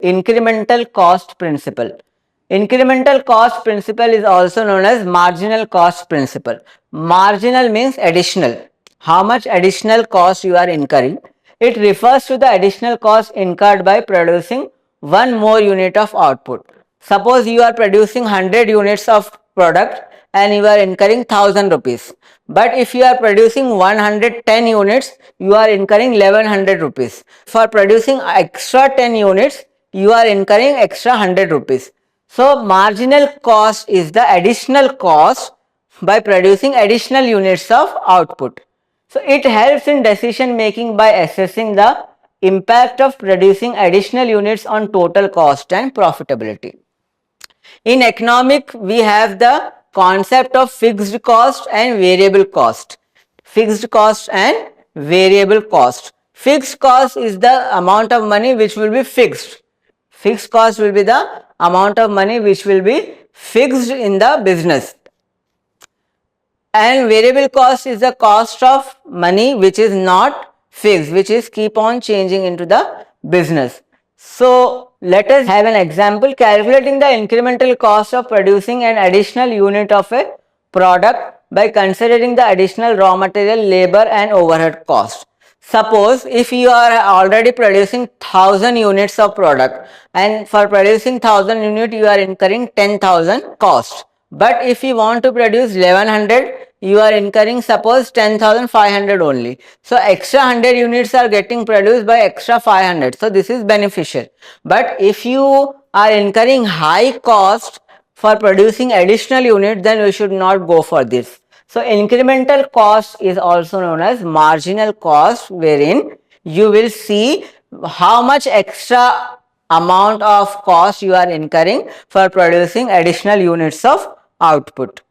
incremental cost principle. Incremental cost principle is also known as marginal cost principle. Marginal means additional. How much additional cost you are incurring. It refers to the additional cost incurred by producing one more unit of output. Suppose you are producing 100 units of product and you are incurring 1000 rupees. But if you are producing 110 units, you are incurring 1100 rupees. For producing extra 10 units, you are incurring extra 100 rupees. So marginal cost is the additional cost by producing additional units of output. So it helps in decision making by assessing the impact of producing additional units on total cost and profitability. In economic, we have the concept of fixed cost and variable cost. Fixed cost and variable cost. Fixed cost is the amount of money which will be fixed. Fixed cost will be the amount of money which will be fixed in the business. And variable cost is the cost of money which is not fixed, which is keep on changing into the business. So let us have an example. Calculating the incremental cost of producing an additional unit of a product by considering the additional raw material, labor and overhead cost. Suppose if you are already producing 1000 units of product and for producing 1000 unit you are incurring 10,000 cost. But if you want to produce 1100, you are incurring suppose 10,500 only. So extra 100 units are getting produced by extra 500. So this is beneficial. But if you are incurring high cost for producing additional unit, then we should not go for this. So incremental cost is also known as marginal cost, wherein you will see how much extra amount of cost you are incurring for producing additional units of output.